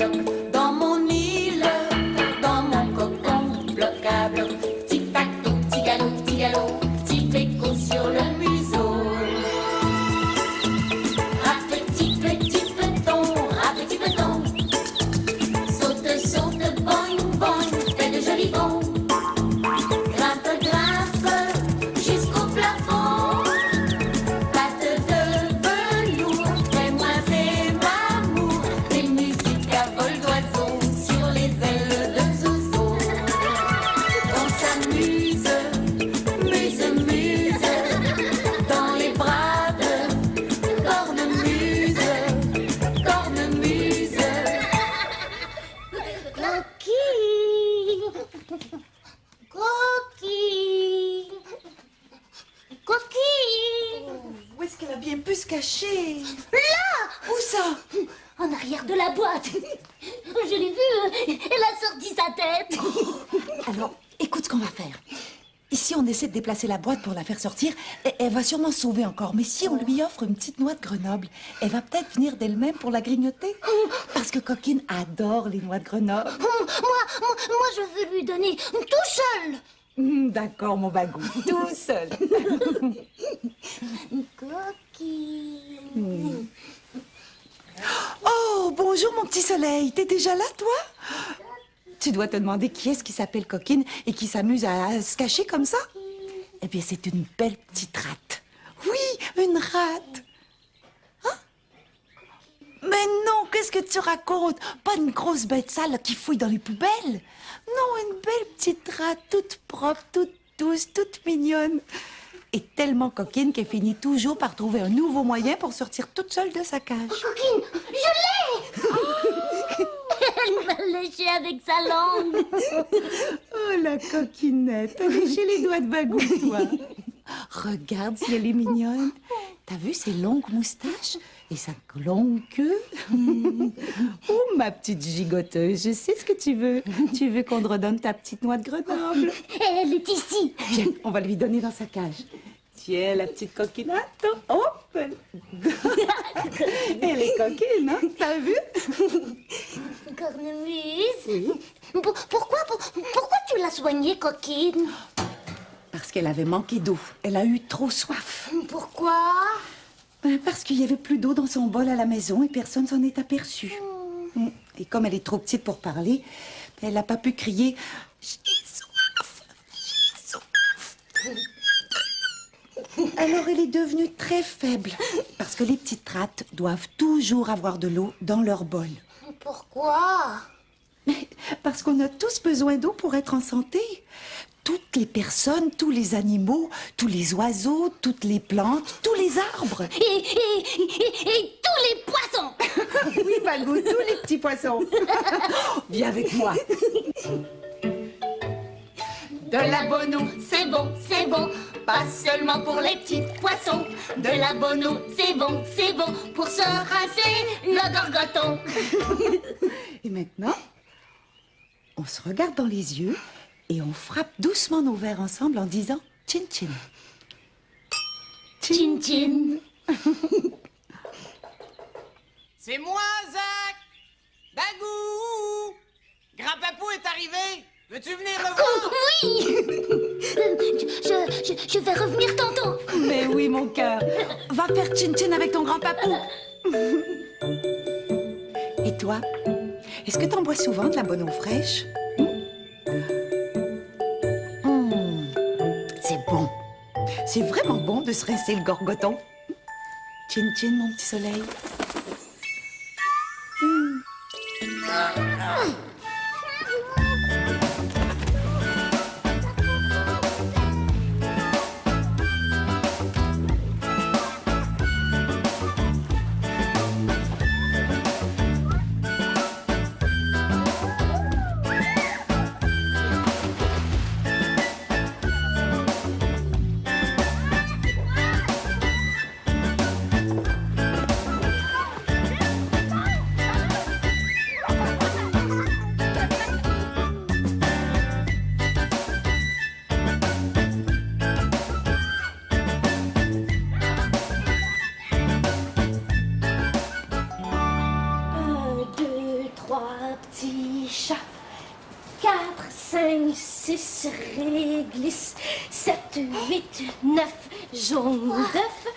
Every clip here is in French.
bloc, dans mon île, dans mon cocon, bloc à bloc. Tic-tac-toe, petit galop, petit béco sur le museau. Petit peton, saute, saute, boing, boing, fais de jolis bonds. Grimpe, grimpe, jusqu'au plafond. Patte de velours, fais m'amour. Des musiques à vol d'oiseau sur les ailes de Zozo. On s'amuse, muse, dans les bras de cornemuse. Coquille. Où est-ce qu'elle a bien pu se cacher? Là! Où ça? En arrière de la boîte. Je l'ai vue, elle a sorti sa tête. Alors, écoute ce qu'on va faire. Ici, on essaie de déplacer la boîte pour la faire sortir. Et elle va sûrement se sauver encore. Mais si on lui offre une petite noix de Grenoble, elle va peut-être venir d'elle-même pour la grignoter. Parce que Coquine adore les noix de Grenoble. Moi, je veux lui donner tout seul. D'accord, mon bagou. Tout seul. Coquille. Oh, bonjour, mon petit soleil. T'es déjà là, toi? Tu dois te demander qui est-ce qui s'appelle Coquine et qui s'amuse à se cacher comme ça? Eh bien, c'est une belle petite rate. Oui, une rate. Hein? Mais non, qu'est-ce que tu racontes? Pas une grosse bête sale qui fouille dans les poubelles. Non, une belle petite rate, toute propre, toute douce, toute mignonne. Et tellement coquine qu'elle finit toujours par trouver un nouveau moyen pour sortir toute seule de sa cage. Coquine, je l'ai. Elle m'a léché avec sa langue. Oh, la coquinette, t'as léché les doigts de bagou, toi. Regarde si elle est mignonne. T'as vu ses longues moustaches et sa longue queue? Oh, ma petite gigoteuse, je sais ce que tu veux. Tu veux qu'on te redonne ta petite noix de Grenoble? Elle est ici. Viens, on va lui donner dans sa cage. Tiens, la petite coquinette. Hop! Elle est coquine, hein? T'as vu? Cornemuse. Oui. Pourquoi tu l'as soignée, Coquine? Parce qu'elle avait manqué d'eau. Elle a eu trop soif. Pourquoi? Parce qu'il n'y avait plus d'eau dans son bol à la maison et personne s'en est aperçu. Et comme elle est trop petite pour parler, elle n'a pas pu crier « J'ai soif! J'ai soif! » Alors elle est devenue très faible. Parce que les petites rates doivent toujours avoir de l'eau dans leur bol. Pourquoi? Parce qu'on a tous besoin d'eau pour être en santé. Toutes les personnes, tous les animaux, tous les oiseaux, toutes les plantes, tous les arbres. Et tous les poissons. Oui, Bagou, tous les petits poissons. Viens avec moi. De la bonne eau, c'est bon, pas seulement pour les petits poissons. De la bonne eau, c'est bon, pour se rincer le gorgoton. Et maintenant, on se regarde dans les yeux et on frappe doucement nos verres ensemble en disant « Tchin tchin ». Tchin tchin. C'est moi, Zach! Bagou! Grand-papou est arrivé! Veux-tu venir le voir? Oui. Je vais revenir tantôt. Mais oui, mon cœur. Va faire tchin-tchin avec ton grand-papou. Et toi, est-ce que t'en bois souvent de la bonne eau fraîche? C'est bon. C'est vraiment bon de se rincer le gorgoton. Tchin-tchin, mon petit soleil. petit chat. 4, 5, 6, réglisse. 7, 8, 9, jaune d'œuf.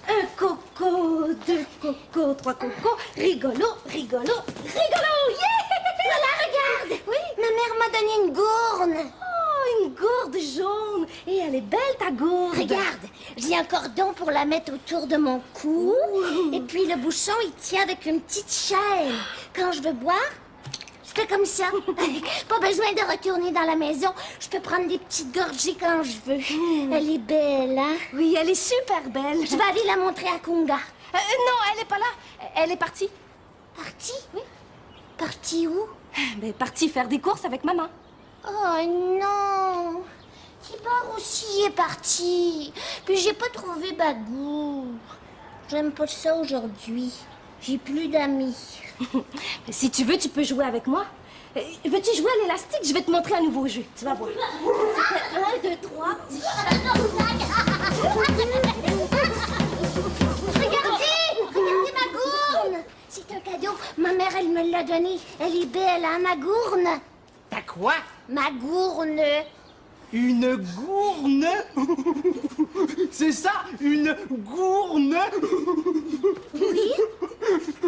Un coco, 2 cocos, 3 cocos. Rigolo, rigolo, rigolo! Yeah! Voilà, regarde. Oui? Ma mère m'a donné une gourde. Oh, une gourde jaune. Et elle est belle, ta gourde. Regarde, j'ai un cordon pour la mettre autour de mon cou. Et puis le bouchon, il tient avec une petite chaîne. Quand je veux boire, je fais comme ça. Pas besoin de retourner dans la maison. Je peux prendre des petites gorgées quand je veux. Elle est belle, hein? Oui, elle est super belle. Je vais aller la montrer à Kunga. Non, elle est pas là. Elle est partie. Partie? Oui. Partie où? Ben, partie faire des courses avec maman. Oh non! Kibar aussi est parti. Puis j'ai pas trouvé Bagou. J'aime pas ça aujourd'hui. J'ai plus d'amis. Si tu veux, tu peux jouer avec moi. Veux-tu jouer à l'élastique? Je vais te montrer un nouveau jeu. Tu vas voir. 1, 2, 3, petit Regardez ma gourde. C'est un cadeau. Ma mère, elle me l'a donné. Elle est belle, hein, ma gourde? T'as quoi? Ma gourde. Une gourne? C'est ça, une gourne? Oui?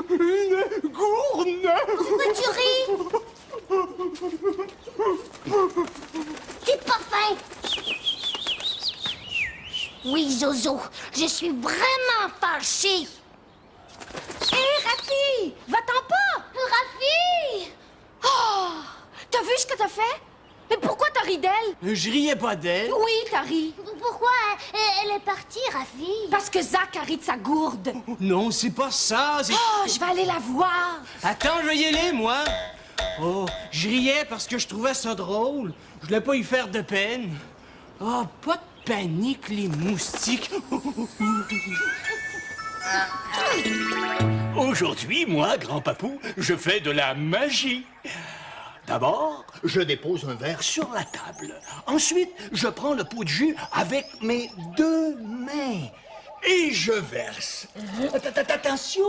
Une gourne? Pourquoi tu ris? C'est pas fin. Oui, Zozo, je suis vraiment fâchée. Hé, Rafi! Va-t'en pas! Rafi! Oh! T'as vu ce que t'as fait? Mais pourquoi t'as ri d'elle? Je riais pas d'elle. Oui, t'as ri. Pourquoi elle est partie, Rafi? Parce que Zach a ri de sa gourde. Non, c'est pas ça. Oh, je vais aller la voir. Attends, je vais y aller, moi. Oh, je riais parce que je trouvais ça drôle. Je voulais pas y faire de peine. Oh, pas de panique, les moustiques. Aujourd'hui, moi, grand papou, je fais de la magie. D'abord, je dépose un verre sur la table. Ensuite, je prends le pot de jus avec mes 2 mains. Et je verse. Attention,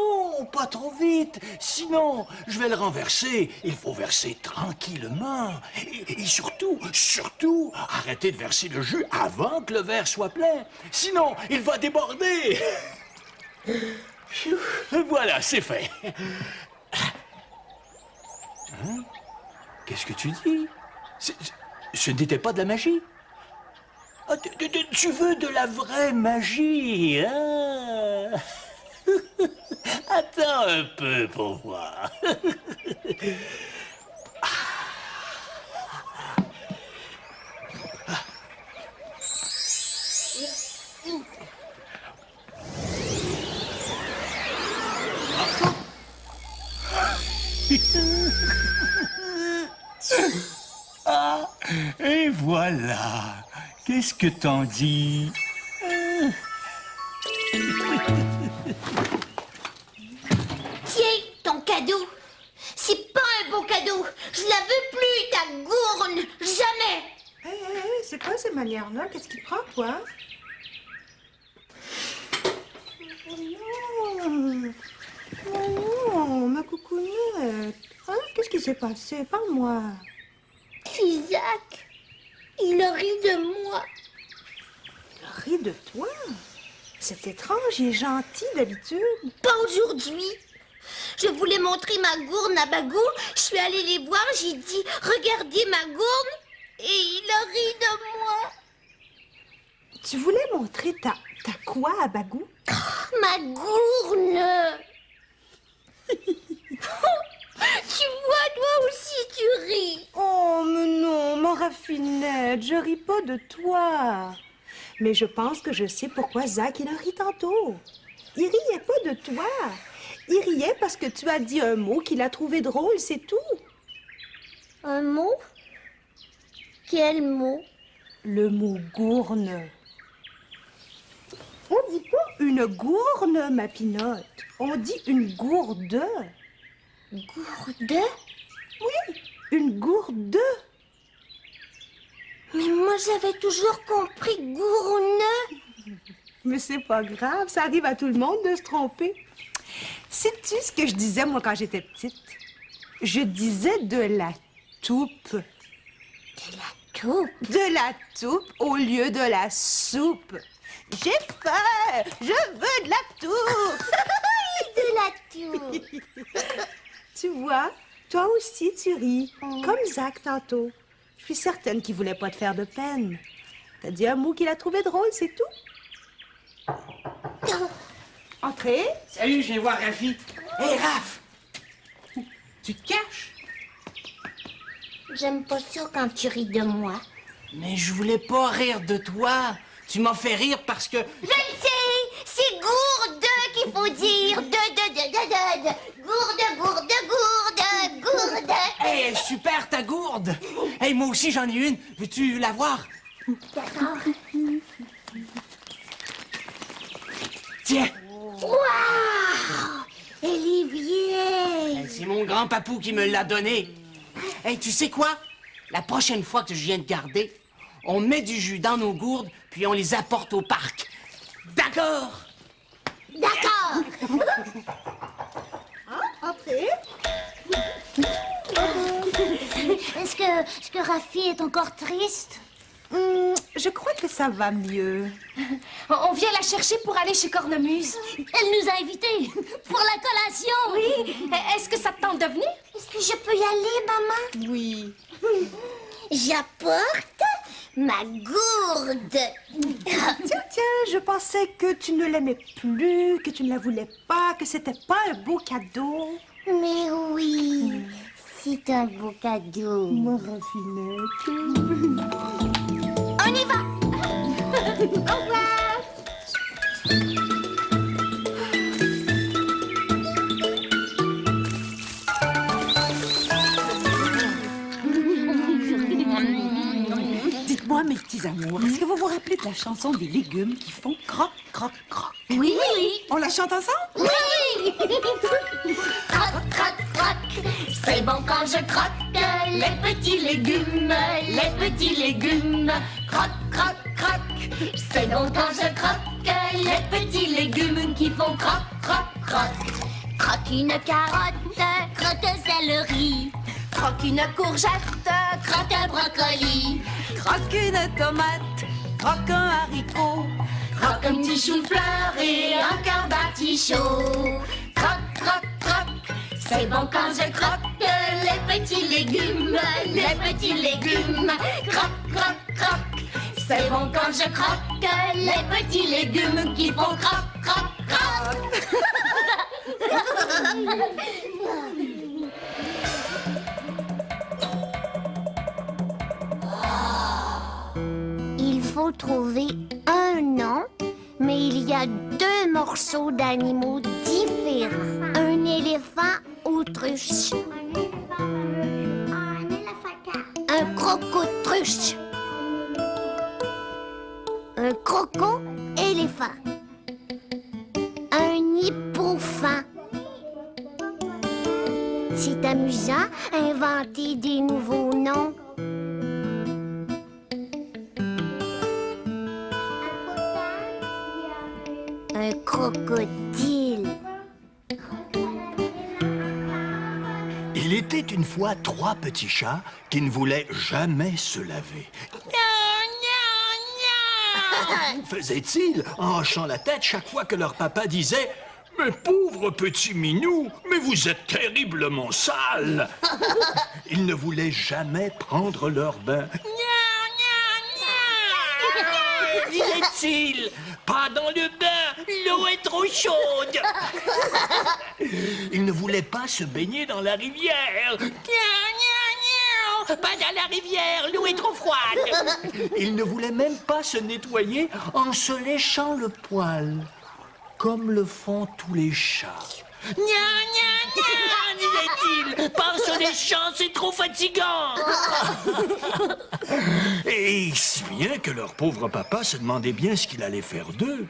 pas trop vite. Sinon, je vais le renverser. Il faut verser tranquillement. Et surtout, arrêtez de verser le jus avant que le verre soit plein. Sinon, il va déborder. Voilà, c'est fait. Hein? Qu'est-ce que tu dis? Ce n'était pas de la magie? Ah, tu veux de la vraie magie, hein? Attends un peu pour voir. Ah, et voilà. Qu'est-ce que t'en dis? Tiens, ton cadeau. C'est pas un beau cadeau. Je la veux plus, ta gourde. Jamais. Hé, c'est quoi ces manières-là? Qu'est-ce qui te prend, toi? Non, ma coucounette. Hein? Qu'est-ce qui s'est passé? Parle-moi. Isaac, il a ri de moi. Ris de toi? C'est étrange, il est gentil d'habitude. Pas aujourd'hui. Je voulais montrer ma gourde à Bagou. Je suis allée les voir, j'ai dit « Regardez ma gourde » et il a ri de moi. Tu voulais montrer ta quoi à Bagou? Ma gourde. Tu vois, toi aussi tu ris. Oh, mais non, ma raffinette, je ris pas de toi. Mais je pense que je sais pourquoi Zach, il a ri tantôt. Il riait pas de toi. Il riait parce que tu as dit un mot qu'il a trouvé drôle, c'est tout. Un mot? Quel mot? Le mot gourne. On dit pas une gourne, ma pinotte. On dit une gourde. Gourde? Oui, une gourde. Mais moi j'avais toujours compris gourne. Mais c'est pas grave, ça arrive à tout le monde de se tromper. Sais-tu ce que je disais, moi, quand j'étais petite? Je disais de la toupe. Tout. De la toupe au lieu de la soupe. J'ai faim. Je veux de la toupe. De la toux. Tu vois, toi aussi tu ris, comme Zach tantôt. Je suis certaine qu'il voulait pas te faire de peine. T'as dit un mot qu'il a trouvé drôle, c'est tout. Entrez. Salut, je viens voir Rafi. Hé, Raph! Tu te caches? J'aime pas ça quand tu ris de moi. Mais je voulais pas rire de toi. Tu m'as fait rire parce que... Je le sais, c'est gourde qu'il faut dire. De. Gourde. Hé, super ta gourde! Hé, moi aussi j'en ai une. Veux-tu la voir? D'accord. Tiens! Waouh! Elle est vieille. C'est mon grand papou qui me l'a donné. Hey, tu sais quoi? La prochaine fois que je viens de garder, on met du jus dans nos gourdes, puis on les apporte au parc. D'accord? D'accord. Entrez. Est-ce que Rafi est encore triste? Je crois que ça va mieux. On vient la chercher pour aller chez Cornemuse. Elle nous a invités pour la collation. Oui. Est-ce que ça te tente de venir? Est-ce que je peux y aller, maman? Oui. J'apporte ma gourde. Tiens, je pensais que tu ne l'aimais plus, que tu ne la voulais pas, que c'était pas un beau cadeau. Mais oui, c'est un beau cadeau. Ma raffinette. On y va. Au revoir. Dites-moi, mes petits amours, est-ce que vous vous rappelez de la chanson des légumes qui font croc, croc, croc? Oui. On la chante ensemble? Oui. Croc, croc, croc. C'est bon quand je croque les petits légumes, les petits légumes. Croc, croc, croc. C'est bon quand je croque les petits légumes qui font croc, croc, croc. Croque une carotte, croque un céleri. Croque une courgette, croque un brocoli. Croque une tomate, croque un haricot. Croque un petit chou-fleur et encore d'artichaut. Croc, croc, croc. C'est bon quand je croque les petits légumes, les petits légumes. Croc, croc, croc. C'est bon quand je croque les petits légumes qui font croc, croc, croc. Il faut trouver un nom, mais il y a deux morceaux d'animaux différents. Un éléphant autruche. Un crocotruche. Un croco-éléphant. Un hippofan. C'est amusant, inventer des nouveaux noms. Un crocodile. Il était une fois 3 petits chats qui ne voulaient jamais se laver. Faisaient-ils en hochant la tête chaque fois que leur papa disait « Mais pauvre petit minou, mais vous êtes terriblement sale !» Ils ne voulaient jamais prendre leur bain. Disait-il, pas dans le bain, l'eau est trop chaude. Ils ne voulaient pas se baigner dans la rivière. Pas dans la rivière, l'eau est trop froide. Ils ne voulaient même pas se nettoyer en se léchant le poil, comme le font tous les chats. Disait-il, pas en se léchant, c'est trop fatigant. Et si bien que leur pauvre papa se demandait bien ce qu'il allait faire d'eux.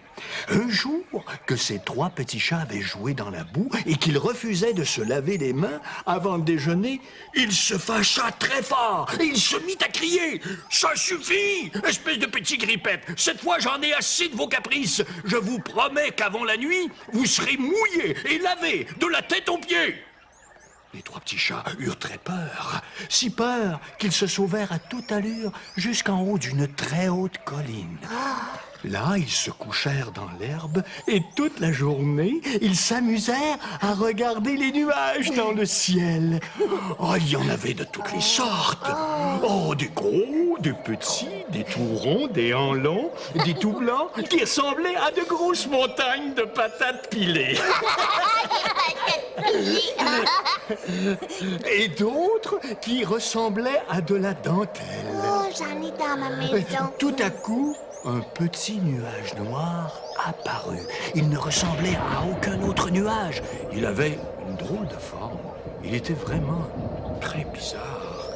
Un jour, que ces 3 petits chats avaient joué dans la boue et qu'ils refusaient de se laver les mains avant le déjeuner, il se fâcha très fort et il se mit à crier « Ça suffit, espèce de petit grippette! Cette fois, j'en ai assez de vos caprices! Je vous promets qu'avant la nuit, vous serez mouillés et lavés de la tête aux pieds! » Les 3 petits chats eurent très peur, si peur qu'ils se sauvèrent à toute allure jusqu'en haut d'une très haute colline. Là, ils se couchèrent dans l'herbe et toute la journée, ils s'amusèrent à regarder les nuages dans le ciel. Oh, il y en avait de toutes les sortes. Oh, des gros, des petits, des tout ronds, des en longs, des tout blancs, qui ressemblaient à de grosses montagnes de patates pilées. Et d'autres qui ressemblaient à de la dentelle. Oh, j'en ai dans ma maison. Tout à coup, un petit nuage noir apparut. Il ne ressemblait à aucun autre nuage. Il avait une drôle de forme. Il était vraiment très bizarre.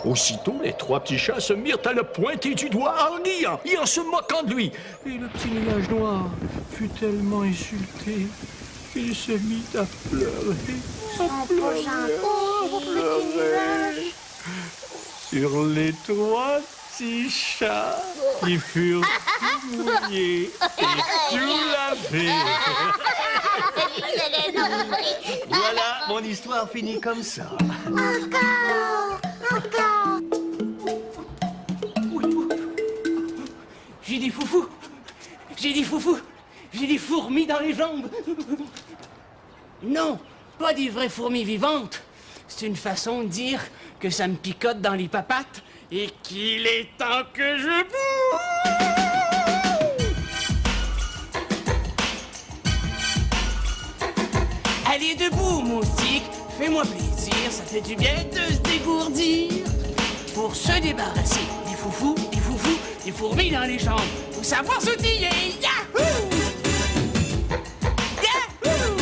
Aussitôt, les 3 petits chats se mirent à le pointer du doigt en riant et en se moquant de lui. Et le petit nuage noir fut tellement insulté qu'il se mit à pleurer. Sur les 3 petits chats qui furent mouillés et tout lavés. Voilà, mon histoire finit comme ça. Encore. J'ai des foufous. J'ai des foufous. J'ai des fourmis dans les jambes. Non, pas des vraies fourmis vivantes. C'est une façon de dire que ça me picote dans les papates et qu'il est temps que je bouge. Allez debout, moustique, fais-moi plaisir, ça fait du bien de se dégourdir. Pour se débarrasser des foufous, des fourmis dans les jambes, faut savoir sautiller. Yahoo! Yahoo!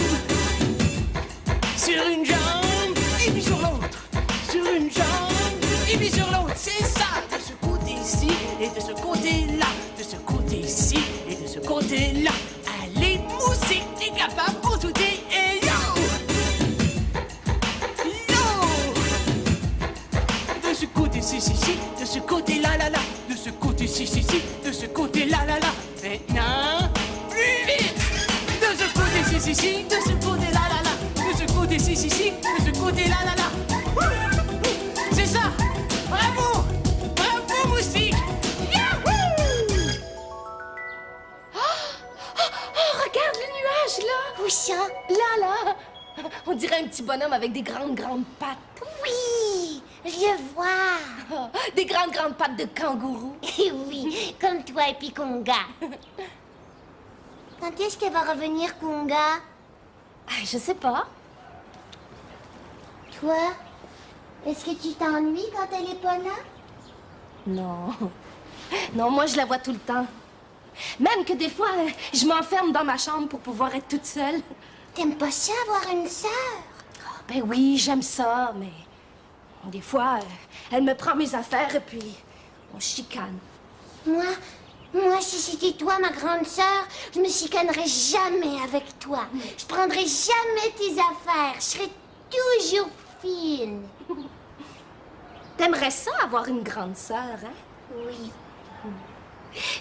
Sur une jambe, et puis sur l'autre. Sur une jambe, et puis sur l'autre. C'est ça, de ce côté-ci, et de ce côté-là. De ce côté-ci, et de ce côté-là. Allez, moustique, t'es capable pour sauter, et yo! Yo! De ce côté-ci, de ce côté-là, là, là. De ce côté-ci, de ce côté-là, là, là. Maintenant, plus vite! De ce côté-ci, de ce côté-là, là, là. De ce côté-ci, de ce côté-là, là, là. C'est ça! Bravo! Bravo, moustique! Yahoo! Oh, regarde le nuage, là! Où ça? Là. On dirait un petit bonhomme avec des grandes pattes. Oui, je le vois. Oh, des grandes pattes de kangourou. Oui, comme toi et puis Conga. Quand est-ce qu'elle va revenir, Conga? Ah, je sais pas. Toi, est-ce que tu t'ennuies quand elle est pas là? Non. Non, moi, je la vois tout le temps. Même que des fois, je m'enferme dans ma chambre pour pouvoir être toute seule. T'aimes pas ça, avoir une sœur? Ben oui, j'aime ça, mais des fois, elle me prend mes affaires et puis on chicane. Moi, si c'était toi, ma grande sœur, je me chicanerais jamais avec toi. Je prendrais jamais tes affaires. Je serais toujours fine. T'aimerais ça, avoir une grande sœur, hein? Oui.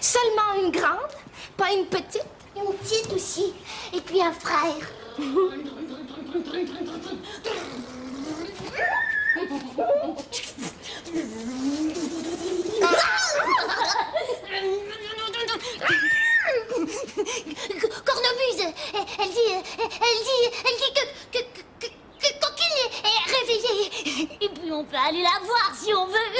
Seulement une grande, pas une petite? Une petite aussi. Et puis un frère. Cornemuse, elle dit que Coquine est réveillée. Et puis on peut aller la voir si on veut.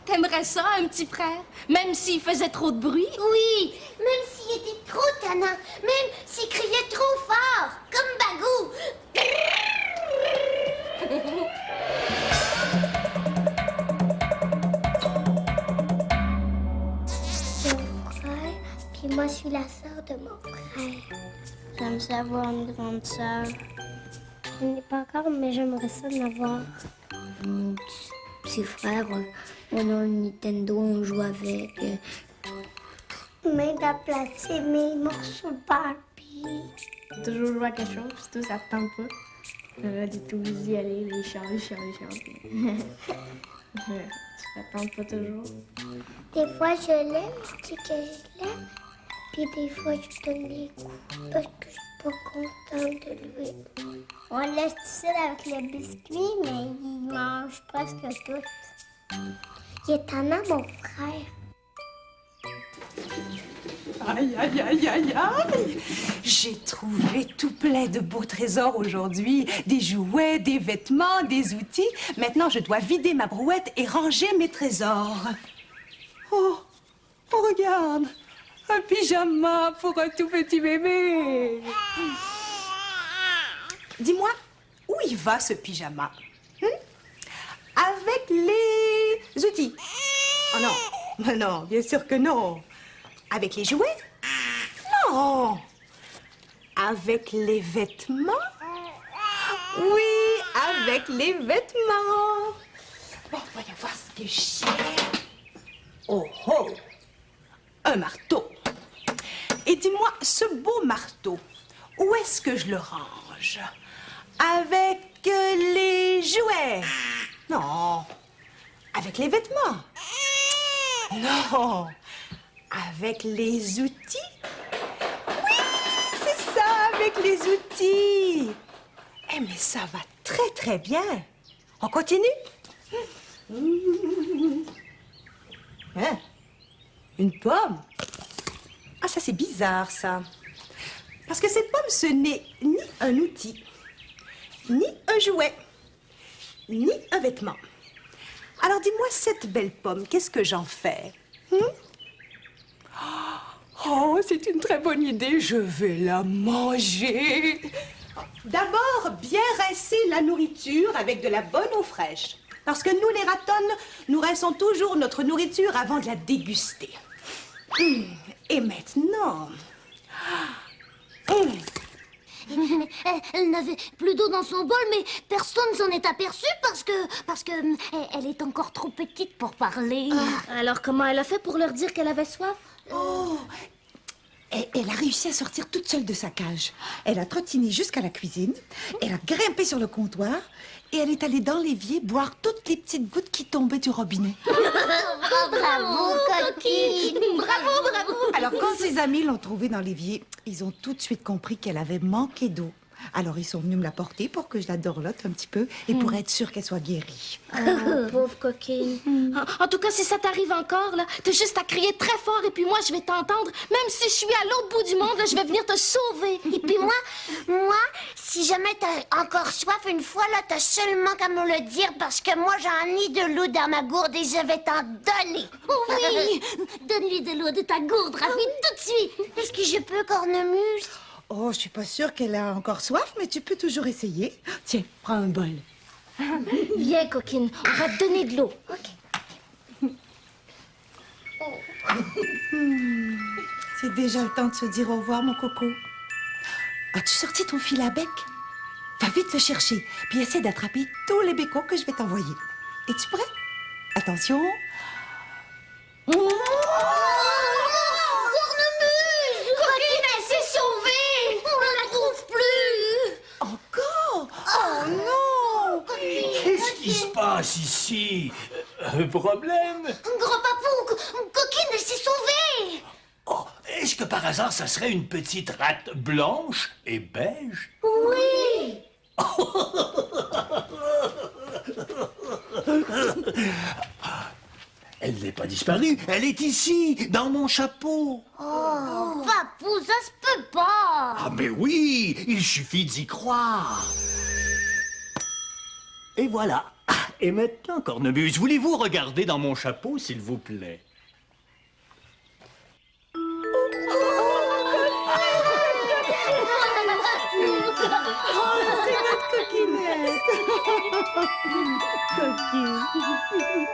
T'aimerais ça, un petit frère? Même s'il faisait trop de bruit? Oui, même s'il était trop tannant, même s'il criait trop fort, comme Bagou. J'ai mon frère, puis moi je suis la sœur de mon frère. J'aime ça avoir une grande sœur. Je n'ai pas encore, mais j'aimerais ça l'avoir. Mon petit frère, on a un Nintendo, on joue avec. M'aide à placer mes morceaux de Barbie. Toujours jouer à quelque chose, puis tout, ça te tente pas. Là, t'es obligé d'y aller, les chants. Tu t'attends pas toujours. Des fois, je l'aime, je dis que je l'aime. Puis des fois, je donne des coups parce que je suis pas contente de lui. On le laisse tout seul avec le biscuit, mais il mange presque tout. Il est tannant, mon frère. Aïe, aïe, aïe, aïe, aïe! J'ai trouvé tout plein de beaux trésors aujourd'hui. Des jouets, des vêtements, des outils. Maintenant, je dois vider ma brouette et ranger mes trésors. Oh, regarde! Un pyjama pour un tout petit bébé. Dis-moi, où il va ce pyjama? Avec les outils. Oh non, non, bien sûr que non. Avec les jouets? Non. Avec les vêtements? Oui, avec les vêtements. Bon, voyons voir ce que j'ai. Oh, oh! Un marteau. Et dis-moi, ce beau marteau, où est-ce que je le range? Avec les jouets? Non. Avec les vêtements? Non. Avec les outils? Oui, c'est ça, avec les outils. Eh, mais ça va très, très bien. On continue? Hein? Une pomme? Ah, ça, c'est bizarre, ça. Parce que cette pomme, ce n'est ni un outil, ni un jouet, ni un vêtement. Alors, dis-moi, cette belle pomme, qu'est-ce que j'en fais? Oh, c'est une très bonne idée. Je vais la manger. D'abord, bien rincer la nourriture avec de la bonne eau fraîche. Parce que nous, les ratonnes, nous rinçons toujours notre nourriture avant de la déguster. Et maintenant... Elle n'avait plus d'eau dans son bol, mais personne s'en est aperçu parce que elle est encore trop petite pour parler. Alors, comment elle a fait pour leur dire qu'elle avait soif? Oh! Elle a réussi à sortir toute seule de sa cage. Elle a trottiné jusqu'à la cuisine, elle a grimpé sur le comptoir et elle est allée dans l'évier boire toutes les petites gouttes qui tombaient du robinet. Bravo, coquine! Bravo, bravo! Alors, quand ses amis l'ont trouvée dans l'évier, ils ont tout de suite compris qu'elle avait manqué d'eau. Alors, ils sont venus me la porter pour que je la dorlote un petit peu et pour être sûre qu'elle soit guérie. Oh, pauvre coquine. En tout cas, si ça t'arrive encore, là, t'as juste à crier très fort et puis moi, je vais t'entendre. Même si je suis à l'autre bout du monde, là, je vais venir te sauver. Et puis moi, si jamais t'as encore soif une fois, là, t'as seulement qu'à me le dire parce que moi, j'en ai de l'eau dans ma gourde et je vais t'en donner. Oh Oui! Donne-lui de l'eau de ta gourde, Rafi, tout de suite. Est-ce que je peux, cornemuse? Oh, je suis pas sûre qu'elle a encore soif, mais tu peux toujours essayer. Tiens, prends un bol. Viens, coquine, on va te donner de l'eau. C'est déjà le temps de se dire au revoir, mon coco. As-tu sorti ton fil à bec? Va vite le chercher, puis essaie d'attraper tous les bécots que je vais t'envoyer. Es-tu prêt? Attention. Cornemuse! Coquine, elle s'est sauvée! On la trouve plus! Encore? Oh non! Qu'est-ce qui se passe ici? Un problème? Gros papou, coquine, elle s'est sauvée! Oh, est-ce que par hasard, ça serait une petite rate blanche et beige? Oui! Elle n'est pas disparue, elle est ici, dans mon chapeau. Oh, papou, ça se peut pas! Ah, mais oui, il suffit d'y croire. Et voilà. Et maintenant, Cornemuse, voulez-vous regarder dans mon chapeau, s'il vous plaît? C'est notre coquinette. Coquine.